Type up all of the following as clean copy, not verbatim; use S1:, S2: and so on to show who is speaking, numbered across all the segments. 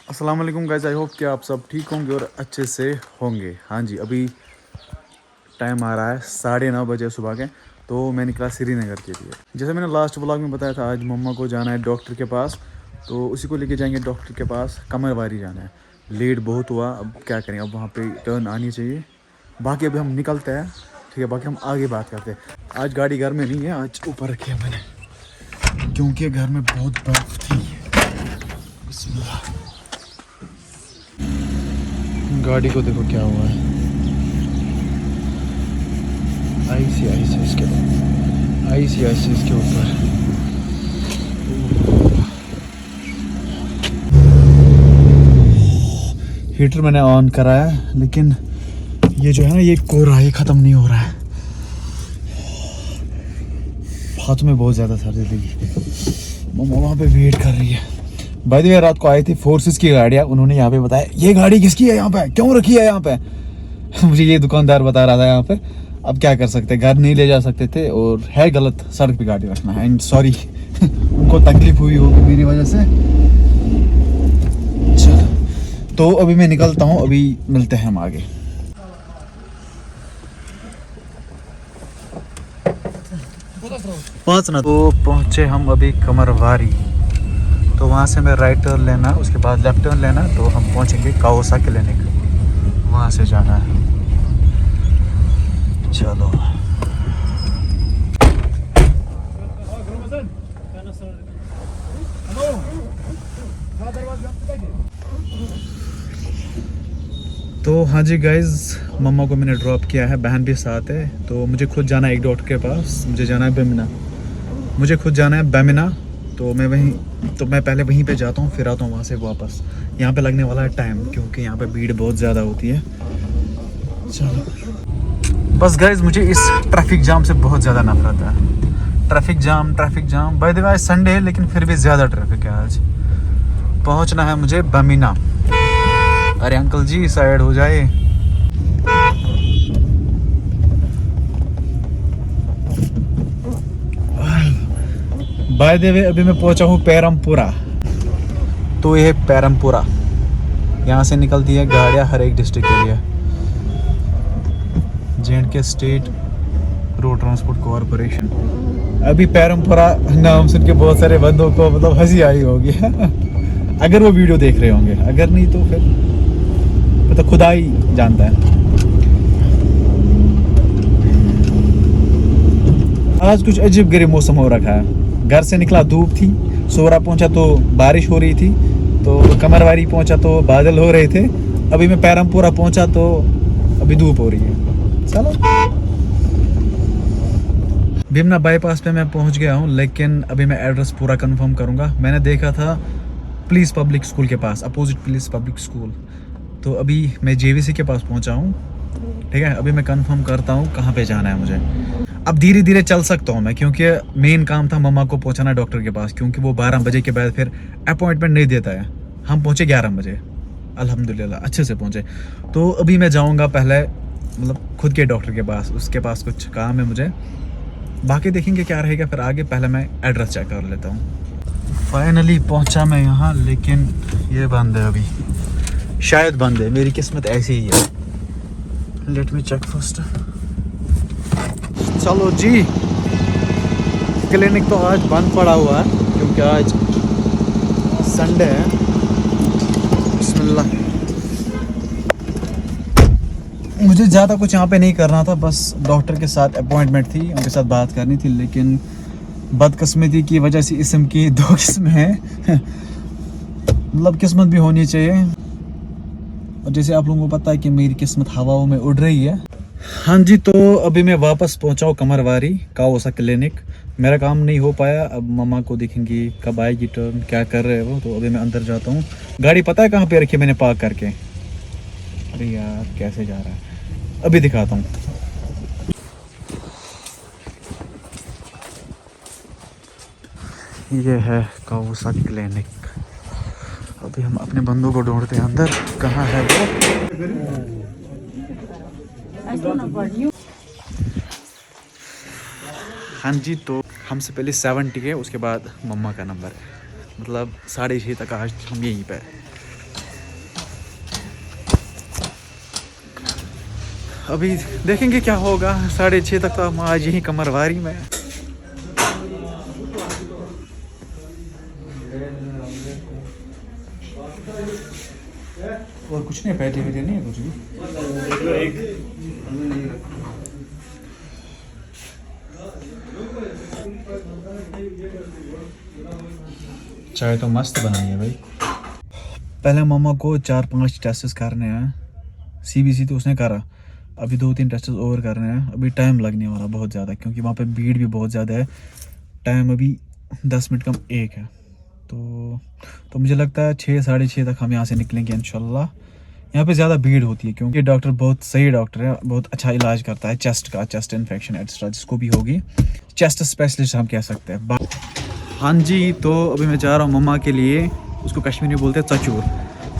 S1: अस्सलाम वालेकुम guys, I hope कि आप सब ठीक होंगे और अच्छे से होंगे। हाँ जी, अभी टाइम आ रहा है 9:30 बजे सुबह के। तो मैं निकला श्रीनगर के लिए। जैसे मैंने लास्ट व्लॉग में बताया था, आज मम्मा को जाना है डॉक्टर के पास, तो उसी को लेके जाएंगे डॉक्टर के पास। कमरवारी जाना है, लेट बहुत हुआ, अब क्या करें, अब वहाँ पे टर्न आनी चाहिए। बाकी अभी हम निकलते हैं, ठीक है। बाकी हम आगे बात करते हैं। आज गाड़ी घर में नहीं है, आज ऊपर रखी है मैंने, क्योंकि घर में बहुत बर्फ थी। बिस्मिल्लाह। गाड़ी को देखो क्या हुआ है, आईसी इसके आईसी इसके ऊपर। हीटर मैंने ऑन करा है, लेकिन ये जो है ना, ये कोहरा ये ख़त्म नहीं हो रहा है। हाथ में बहुत ज़्यादा सर्दी लगी। मम्मा वहाँ पे वेट कर रही है। भाई द वे, रात को आई थी फोर्सेस की गाड़ियाँ, उन्होंने यहाँ पे बताया ये गाड़ी किसकी है, यहाँ पे क्यों रखी है यहाँ पे। मुझे ये दुकानदार बता रहा था यहाँ पे। अब क्या कर सकते, घर नहीं ले जा सकते थे, और है गलत सड़क पे गाड़ी रखना है। एंड सॉरी उनको तकलीफ हुई होगी मेरी वजह से। चलो, तो अभी मैं निकलता हूँ, अभी मिलते हैं हम आगे। तो पहुँचे हम अभी कमरवारी। तो वहाँ से हमें राइट टर्न लेना, उसके बाद लेफ्ट टर्न लेना, तो हम पहुँचेंगे काओसा क्लिनिक, वहाँ से जाना है। चलो, तो हाँ जी गाइज, मम्मा को मैंने ड्रॉप किया है, बहन भी साथ है। तो मुझे खुद जाना है एक डॉक्टर के पास, मुझे जाना है बेमिना, मुझे खुद जाना है बेमिना। तो मैं पहले वहीं पे जाता हूँ, फिर आता हूँ वहाँ से वापस। यहाँ पे लगने वाला है टाइम, क्योंकि यहाँ पे भीड़ बहुत ज़्यादा होती है। चलो बस गाइज, मुझे इस ट्रैफिक जाम से बहुत ज़्यादा नफरत है। Traffic jam by the way, आज संडे है, लेकिन फिर भी ज़्यादा ट्रैफिक है आज। पहुँचना है मुझे बेमिना। अरे अंकल जी, साइड हो जाए। बाय द वे, अभी मैं पहुंचा हूँ पैरमपुरा। तो ये पैरमपुरा, यहाँ से निकलती है गाड़ियाँ हर एक डिस्ट्रिक्ट के लिए। J&K state road transport corporation. अभी पैरमपुरा नाम सुन के बहुत सारे बंदों को मतलब हंसी आई होगी अगर वो वीडियो देख रहे होंगे, अगर नहीं तो फिर तो खुदा ही जानता है। आज कुछ अजीब गरीब मौसम हो रखा है। घर से निकला धूप थी, सोरा पहुंचा तो बारिश हो रही थी, तो कमरवारी पहुंचा तो बादल हो रहे थे। अभी मैं पैरमपुरा पहुंचा तो अभी धूप हो रही है। चलो, भीमना बाईपास पे मैं पहुंच गया हूं, लेकिन अभी मैं एड्रेस पूरा कंफर्म करूंगा। मैंने देखा था पुलिस पब्लिक स्कूल के पास, अपोजिट पुलिस पब्लिक स्कूल। तो अभी मैं JVC के पास पहुंचा हूं, ठीक है। अभी मैं कंफर्म करता हूं कहां पे जाना है मुझे। अब धीरे धीरे चल सकता हूं मैं, क्योंकि मेन काम था मम्मा को पहुंचाना डॉक्टर के पास, क्योंकि वो 12 बजे के बाद फिर अपॉइंटमेंट नहीं देता है। हम पहुंचे 11 बजे, अल्हम्दुलिल्लाह अच्छे से पहुंचे। तो अभी मैं जाऊंगा पहले मतलब खुद के डॉक्टर के पास, उसके पास कुछ काम है मुझे। बाकी देखेंगे क्या रहेगा फिर आगे। पहले मैं एड्रेस चेक कर लेता हूँ। फाइनली पहुंचा मैं यहाँ, लेकिन ये बंद है अभी, शायद बंद है। मेरी किस्मत ऐसी ही है। Let me check first. चलो जी, क्लिनिक तो आज बंद पड़ा हुआ है, क्योंकि आज संडे है। बिस्मिल्लाह। मुझे ज़्यादा कुछ यहाँ पे नहीं करना था, बस डॉक्टर के साथ अपॉइंटमेंट थी, उनके साथ बात करनी थी। लेकिन बदकिस्मती की वजह से इसम की 2 किस्में हैं मतलब किस्मत भी होनी चाहिए। और जैसे आप लोगों को पता है कि मेरी किस्मत हवाओं में उड़ रही है। हाँ जी, तो अभी मैं वापस पहुंचा हूँ कमरवारी काओसा क्लिनिक। मेरा काम नहीं हो पाया, अब मम्मा को देखेंगी कब आएगी टर्न, क्या कर रहे हैं वो। तो अभी मैं अंदर जाता हूँ। गाड़ी पता है कहाँ पे रखी है मैंने पार्क करके? अरे यार कैसे जा रहा है, अभी दिखाता हूँ। ये है काओसा क्लिनिक। अभी हम अपने बंदों को ढूंढते हैं अंदर, कहाँ है वो। हाँ जी, तो हमसे पहले 70 है, उसके बाद मम्मा का नंबर है। मतलब 6:30 तक आज हम यहीं पे। अभी देखेंगे क्या होगा। 6:30 तक तो हम आज यही कमरवारी में। और कुछ नहीं, पैटे वैटे नहीं है कुछ भी। चाय तो मस्त बनाई है भाई। पहले मम्मा को 4-5 टेस्ट करने हैं। CBC तो उसने करा, अभी 2-3 टेस्ट और करने हैं। अभी टाइम लगने वाला बहुत ज़्यादा, क्योंकि वहाँ पे भीड़ भी बहुत ज़्यादा है। टाइम अभी 10 मिनट कम 1 है। तो मुझे लगता है 6-6:30 तक हम यहाँ से निकलेंगे इंशाल्लाह। यहाँ पे ज़्यादा भीड़ होती है क्योंकि डॉक्टर बहुत सही डॉक्टर है, बहुत अच्छा इलाज करता है चेस्ट का, चेस्ट इन्फेक्शन एक्स्ट्रा जिसको भी होगी, चेस्ट स्पेशलिस्ट हम कह सकते हैं। हाँ जी, तो अभी मैं जा रहा हूँ मम्मा के लिए। उसको कश्मीरी में बोलते हैं चचूर,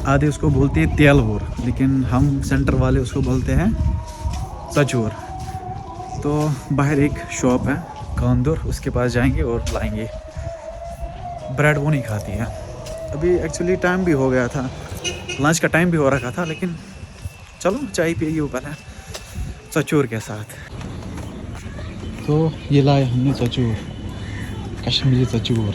S1: आधे उसको बोलते हैं तेलवूर, लेकिन हम सेंटर वाले उसको बोलते हैं चचूर। तो बाहर एक शॉप है कांदूर, उसके पास जाएंगे और लाएंगे। ब्रेड वो नहीं खाती है। अभी एक्चुअली टाइम भी हो गया था, लंच का टाइम भी हो रखा था, लेकिन चलो चाय पिएगी ऊपर है चचूर के साथ। तो ये लाए हमने चचूर, कश्मीरी चचूर।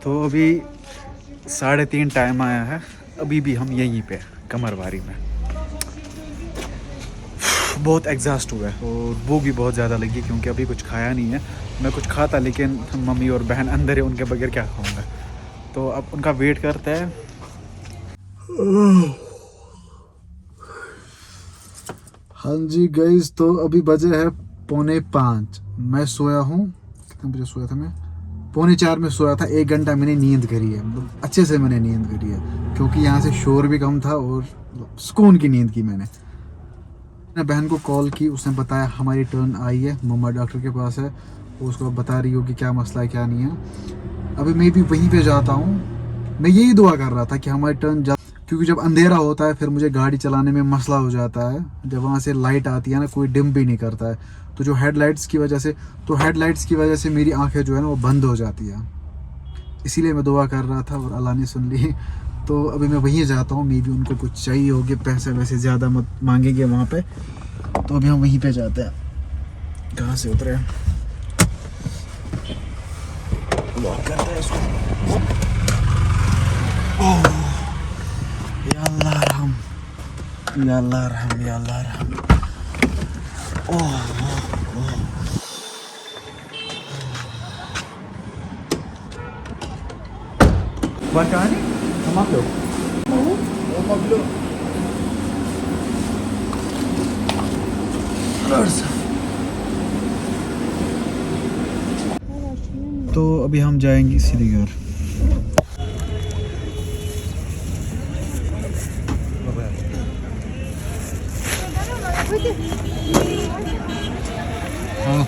S1: तो अभी 3:30 टाइम आया है, अभी भी हम यहीं पे कमरवारी में। बहुत एग्जॉस्ट हुआ है और भूख भी बहुत ज़्यादा लगी क्योंकि अभी कुछ खाया नहीं है। मैं कुछ खाता, लेकिन मम्मी और बहन अंदर है, उनके बगैर क्या खाऊंगा। तो अब उनका वेट करते हैं। हाँ जी गाइस, तो अभी बजे है 4:45। मैं सोया हूँ, कितने बजे सोया था मैं? 3:45 में सोया था। 1 घंटा मैंने नींद करी है, मतलब अच्छे से मैंने नींद करी है, क्योंकि यहाँ से शोर भी कम था और सुकून की नींद की मैंने बहन को कॉल की, उसने बताया हमारी टर्न आई है, मम्मा डॉक्टर के पास है, वो उसको बता रही हो कि क्या मसला है क्या नहीं है। अभी मैं भी वहीं पे जाता हूँ। मैं यही दुआ कर रहा था कि हमारी टर्न क्योंकि जब अंधेरा होता है फिर मुझे गाड़ी चलाने में मसला हो जाता है। जब वहाँ से लाइट आती है ना, कोई डिम भी नहीं करता है, तो जो हेडलाइट्स की वजह से मेरी आंखें जो है ना वो बंद हो जाती है। इसीलिए मैं दुआ कर रहा था और अल्लाह ने सुन ली। तो अभी मैं वहीं जाता हूँ। मे भी उनको कुछ चाहिए होगे, पैसे वैसे ज़्यादा मत मांगेंगे वहाँ पे, तो अभी हम वहीं पे जाते हैं। कहाँ से उतरे? लॉक करते हैं इसको। ओह या अल्लाह रहम, या अल्लाह रहम, या अल्लाह रहम। ओह बात कहाँ है? हम आप लोग तो अभी हम जाएंगे सीधे घर। हाँ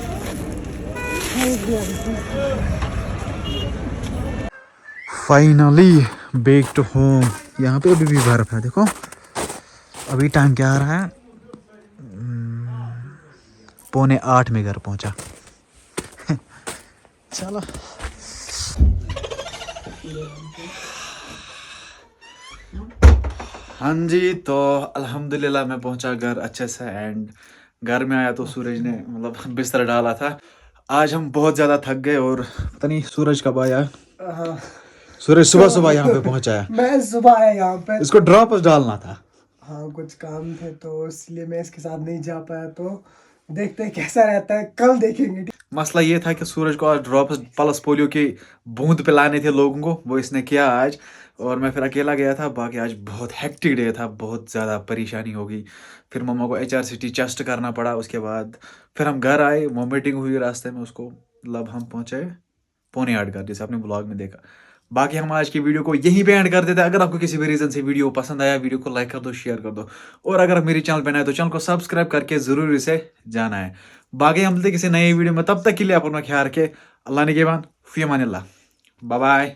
S1: फाइनली बैक टू होम। यहाँ पे अभी भी बर्फ है, देखो। अभी टाइम क्या आ रहा है? 7:45 में घर पहुँचा। चलो हाँ जी, तो अल्हम्दुलिल्लाह मैं पहुंचा घर अच्छे से। एंड घर में आया तो सूरज ने मतलब बिस्तर डाला था। आज हम बहुत ज़्यादा थक गए और पता नहीं सूरज कब आया।
S2: हाँ,
S1: सूरज सुबह सुबह यहाँ पे पहुंचा है।
S2: मैं सुबह आया यहाँ पे।
S1: इसको ड्रॉप डालना था।
S2: हाँ, कुछ काम थे तो इसलिए मैं इसके साथ नहीं जा पाया। तो देखते हैं कैसा रहता है, कल देखेंगे।
S1: मसला ये था कि सूरज को आज ड्रॉप्स पल्स पोलियो की बूंद पिलाने थे लोगों को, वो इसने किया आज। और मैं फिर अकेला गया था। बाकी आज बहुत हेक्टिक डे था, बहुत ज़्यादा परेशानी होगी। फिर मम्मा को HRCT टेस्ट करना पड़ा। उसके बाद फिर हम घर आए, वॉमिटिंग हुई रास्ते में उसको, मतलब हम पहुँचे 7:45 घर, जैसे आपने ब्लॉग में देखा। बाकी हम आज की वीडियो को यहीं पे एंड कर देते हैं। अगर आपको किसी भी रीज़न से वीडियो पसंद आया, वीडियो को लाइक कर दो, शेयर कर दो। और अगर आप मेरे चैनल पर नए तो चैनल को सब्सक्राइब करके ज़रूर इसे जाना है। बाकी हम मिलते किसी नई वीडियो में, तब तक के लिए आप अपना ख्याल रखें। अल्लाह ने के बाद, फी अमान अल्लाह, बाय बाय।